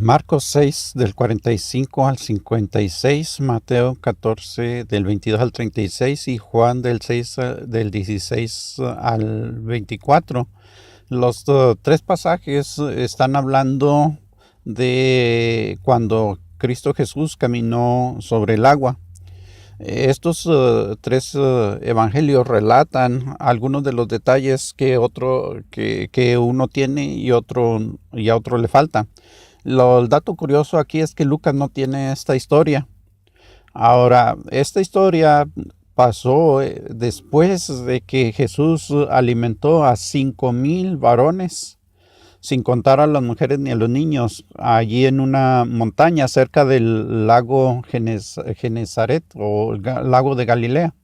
Marcos 6 del 45 al 56, Mateo 14 del 22 al 36 y Juan del 6 del 16 al 24. Los tres pasajes están hablando de cuando Cristo Jesús caminó sobre el agua. Estos tres evangelios relatan algunos de los detalles que uno tiene y a otro le falta. El dato curioso aquí es que Lucas no tiene esta historia. Ahora, esta historia pasó después de que Jesús alimentó a 5,000 varones, sin contar a las mujeres ni a los niños, allí en una montaña cerca del lago Genezaret o el lago de Galilea.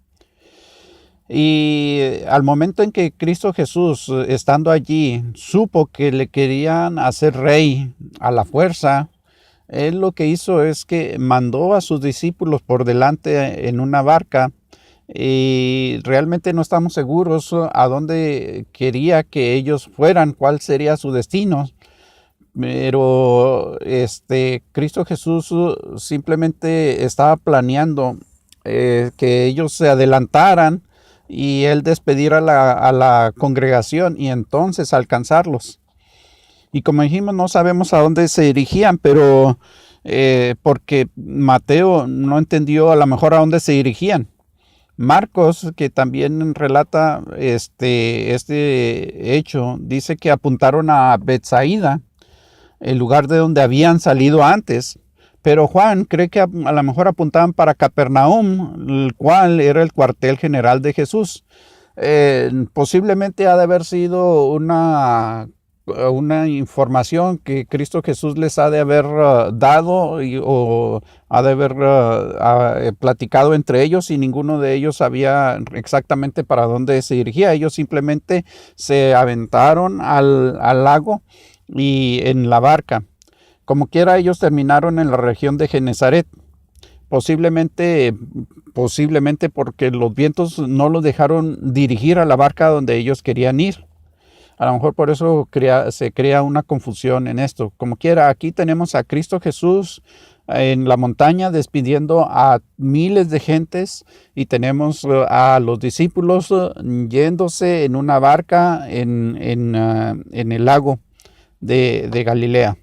Y al momento en que Cristo Jesús, estando allí, supo que le querían hacer rey a la fuerza, él lo que hizo es que mandó a sus discípulos por delante en una barca, y realmente no estamos seguros a dónde quería que ellos fueran, cuál sería su destino. Pero Cristo Jesús simplemente estaba planeando que ellos se adelantaran y él despedir a la congregación y entonces alcanzarlos. Y como dijimos, no sabemos a dónde se dirigían, pero porque Mateo no entendió a lo mejor a dónde se dirigían. Marcos, que también relata este hecho, dice que apuntaron a Betsaida, el lugar de donde habían salido antes. Pero Juan cree que a lo mejor apuntaban para Capernaum, el cual era el cuartel general de Jesús. Posiblemente ha de haber sido una información que Cristo Jesús les ha de haber dado o ha de haber platicado entre ellos, y ninguno de ellos sabía exactamente para dónde se dirigía. Ellos simplemente se aventaron al lago y en la barca. Como quiera, ellos terminaron en la región de Genezaret, posiblemente porque los vientos no los dejaron dirigir a la barca donde ellos querían ir. A lo mejor por eso se crea una confusión en esto. Como quiera, aquí tenemos a Cristo Jesús en la montaña despidiendo a miles de gentes, y tenemos a los discípulos yéndose en una barca en el lago de Galilea.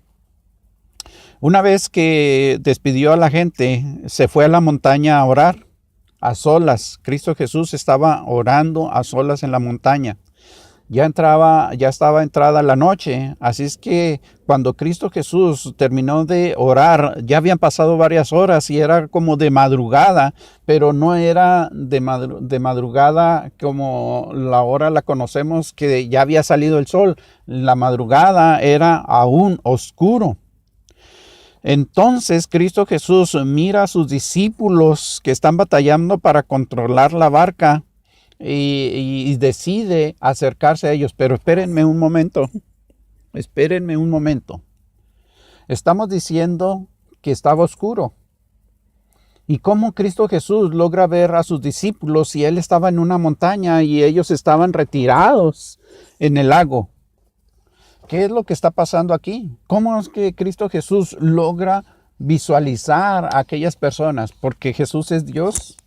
Una vez que despidió a la gente, se fue a la montaña a orar a solas. Cristo Jesús estaba orando a solas en la montaña. Ya estaba entrada la noche, así es que cuando Cristo Jesús terminó de orar, ya habían pasado varias horas y era como de madrugada, pero no era de madrugada como la hora la conocemos, que ya había salido el sol. La madrugada era aún oscuro. Entonces Cristo Jesús mira a sus discípulos que están batallando para controlar la barca y decide acercarse a ellos. Pero espérenme un momento. Estamos diciendo que estaba oscuro. ¿Y cómo Cristo Jesús logra ver a sus discípulos si él estaba en una montaña y ellos estaban retirados en el lago? ¿Qué es lo que está pasando aquí? ¿Cómo es que Cristo Jesús logra visualizar a aquellas personas? Porque Jesús es Dios,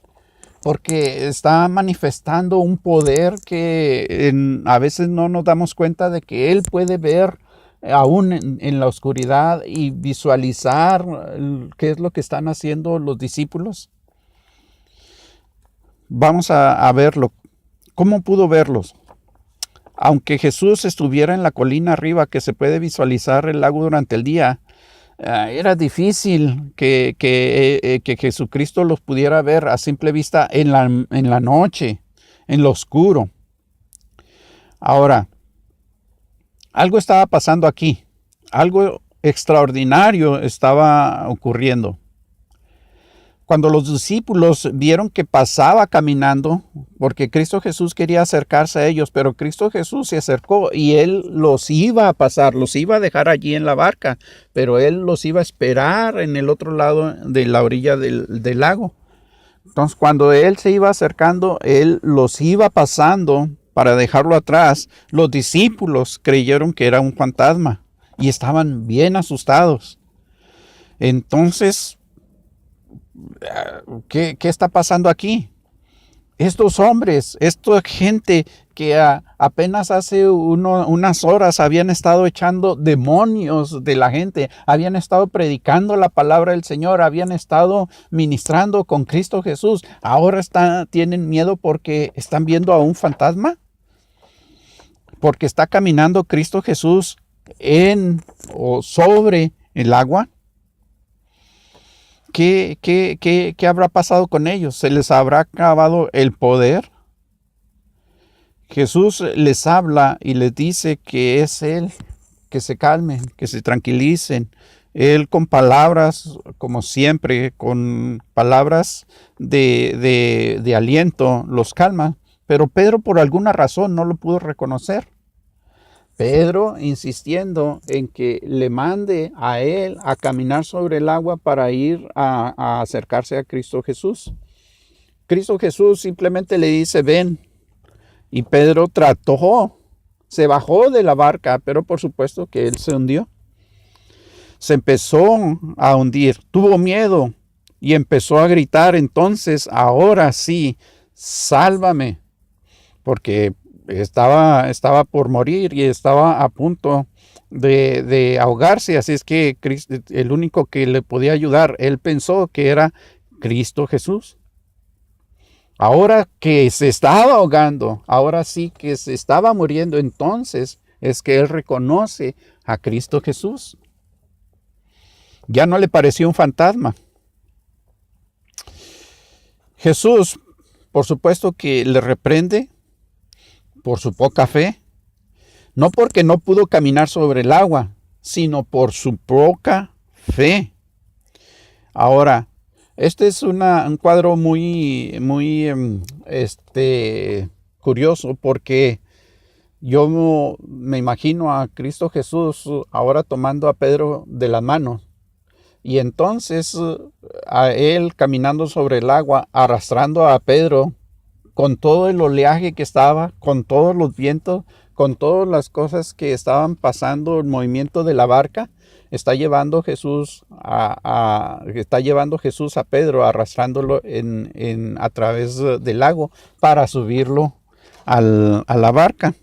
porque está manifestando un poder que a veces no nos damos cuenta de que Él puede ver aún en la oscuridad y visualizar qué es lo que están haciendo los discípulos. Vamos a verlo. ¿Cómo pudo verlos? Aunque Jesús estuviera en la colina arriba, que se puede visualizar el lago durante el día, era difícil que Jesucristo los pudiera ver a simple vista en la noche, en lo oscuro. Ahora, algo estaba pasando aquí, algo extraordinario estaba ocurriendo. Cuando los discípulos vieron que pasaba caminando, porque Cristo Jesús quería acercarse a ellos, pero Cristo Jesús se acercó y Él los iba a pasar, los iba a dejar allí en la barca, pero Él los iba a esperar en el otro lado de la orilla del lago. Entonces, cuando Él se iba acercando, Él los iba pasando para dejarlo atrás. Los discípulos creyeron que era un fantasma y estaban bien asustados. Entonces, ¿qué está pasando aquí? Estos hombres, esta gente que apenas hace unas horas habían estado echando demonios de la gente, habían estado predicando la palabra del Señor, habían estado ministrando con Cristo Jesús, ahora tienen miedo porque están viendo a un fantasma, porque está caminando Cristo Jesús en o sobre el agua. ¿Qué habrá pasado con ellos? ¿Se les habrá acabado el poder? Jesús les habla y les dice que es Él, que se calmen, que se tranquilicen. Él con palabras, como siempre, con palabras de aliento, los calma. Pero Pedro por alguna razón no lo pudo reconocer. Pedro insistiendo en que le mande a él a caminar sobre el agua para ir a acercarse a Cristo Jesús. Cristo Jesús simplemente le dice, ven. Y Pedro se bajó de la barca, pero por supuesto que él se hundió. Se empezó a hundir, tuvo miedo y empezó a gritar, entonces, ahora sí, sálvame, porque estaba por morir y estaba a punto de ahogarse, así es que el único que le podía ayudar, él pensó que era Cristo Jesús. Ahora que se estaba ahogando, ahora sí que se estaba muriendo, entonces es que él reconoce a Cristo Jesús. Ya no le pareció un fantasma. Jesús, por supuesto que le reprende por su poca fe, no porque no pudo caminar sobre el agua, sino por su poca fe. Ahora, este es un cuadro muy curioso, porque yo me imagino a Cristo Jesús ahora tomando a Pedro de la mano, y entonces a él caminando sobre el agua, arrastrando a Pedro con todo el oleaje que estaba, con todos los vientos, con todas las cosas que estaban pasando, el movimiento de la barca. Está llevando Jesús a Pedro, arrastrándolo a través del lago para subirlo a la barca.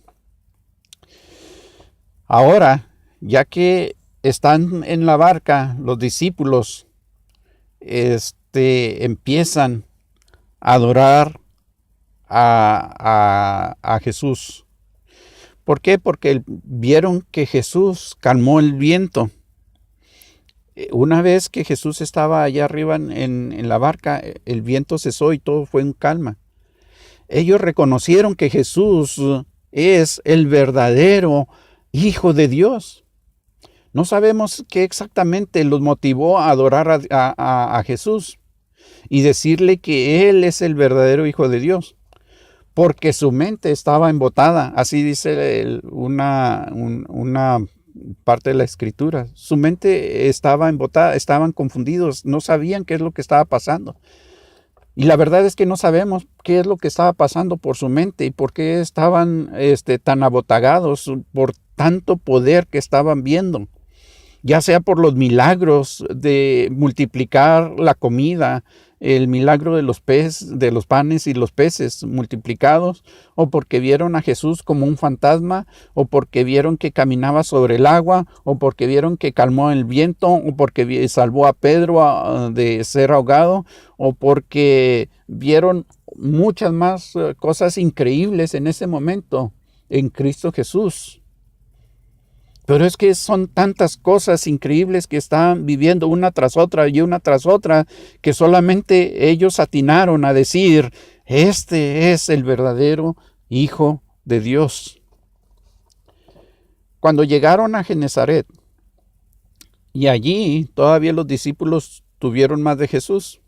Ahora, ya que están en la barca, los discípulos empiezan a adorar a Jesús. ¿Por qué? Porque vieron que Jesús calmó el viento. Una vez que Jesús estaba allá arriba en la barca, el viento cesó y todo fue en calma. Ellos reconocieron que Jesús es el verdadero Hijo de Dios. No sabemos qué exactamente los motivó a adorar a Jesús y decirle que Él es el verdadero Hijo de Dios, porque su mente estaba embotada. Así dice una parte de la Escritura. Su mente estaba embotada, estaban confundidos, no sabían qué es lo que estaba pasando. Y la verdad es que no sabemos qué es lo que estaba pasando por su mente y por qué estaban tan abotagados por tanto poder que estaban viendo. Ya sea por los milagros de multiplicar la comida, el milagro de los panes y los peces multiplicados, o porque vieron a Jesús como un fantasma, o porque vieron que caminaba sobre el agua, o porque vieron que calmó el viento, o porque salvó a Pedro de ser ahogado, o porque vieron muchas más cosas increíbles en ese momento en Cristo Jesús. Pero es que son tantas cosas increíbles que están viviendo una tras otra y una tras otra, que solamente ellos atinaron a decir, este es el verdadero Hijo de Dios. Cuando llegaron a Genezaret, y allí todavía los discípulos tuvieron más de Jesús,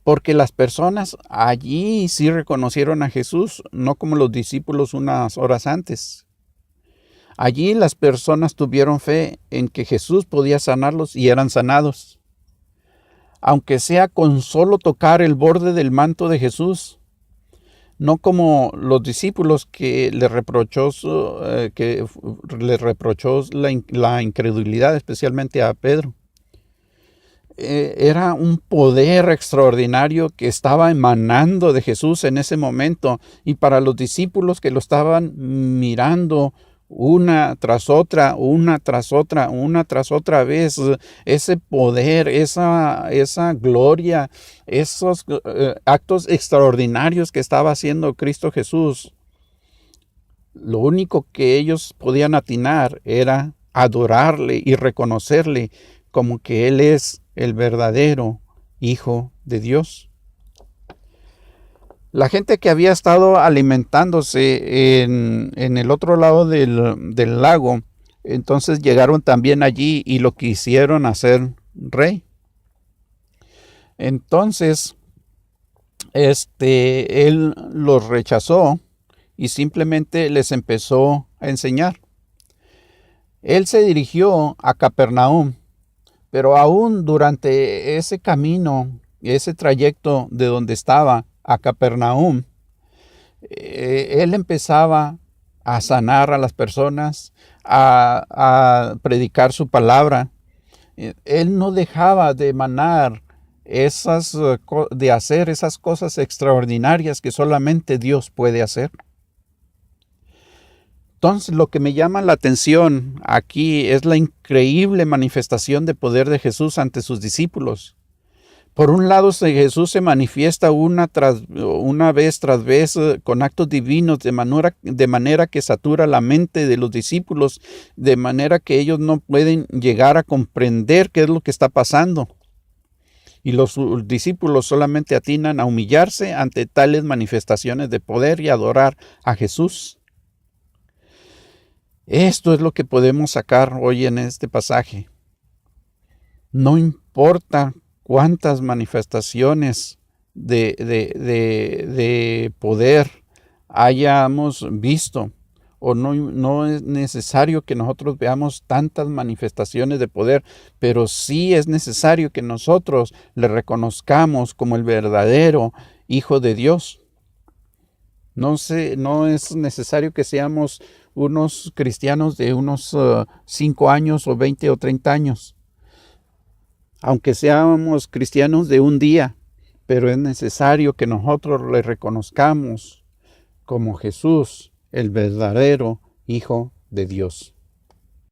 porque las personas allí sí reconocieron a Jesús, no como los discípulos unas horas antes. Allí las personas tuvieron fe en que Jesús podía sanarlos y eran sanados. Aunque sea con solo tocar el borde del manto de Jesús, no como los discípulos que le reprochó la incredulidad, especialmente a Pedro. era un poder extraordinario que estaba emanando de Jesús en ese momento, y para los discípulos que lo estaban mirando una tras otra, una tras otra, una tras otra vez, ese poder, esa gloria, esos actos extraordinarios que estaba haciendo Cristo Jesús, lo único que ellos podían atinar era adorarle y reconocerle como que Él es el verdadero Hijo de Dios. La gente que había estado alimentándose en el otro lado del lago, entonces llegaron también allí y lo quisieron hacer rey. Entonces, él los rechazó y simplemente les empezó a enseñar. Él se dirigió a Capernaum, pero aún durante ese camino, ese trayecto de donde estaba a Capernaum, él empezaba a sanar a las personas, a predicar su palabra. Él no dejaba de emanar de hacer esas cosas extraordinarias que solamente Dios puede hacer. Entonces, lo que me llama la atención aquí es la increíble manifestación de poder de Jesús ante sus discípulos. Por un lado, Jesús se manifiesta una vez tras vez con actos divinos de manera que satura la mente de los discípulos, de manera que ellos no pueden llegar a comprender qué es lo que está pasando. Y los discípulos solamente atinan a humillarse ante tales manifestaciones de poder y adorar a Jesús. Esto es lo que podemos sacar hoy en este pasaje. No importa cuántas manifestaciones de poder hayamos visto, o no es necesario que nosotros veamos tantas manifestaciones de poder, pero sí es necesario que nosotros le reconozcamos como el verdadero Hijo de Dios. No es necesario que seamos unos cristianos de unos 5 años o 20 o 30 años. Aunque seamos cristianos de un día, pero es necesario que nosotros le reconozcamos como Jesús, el verdadero Hijo de Dios.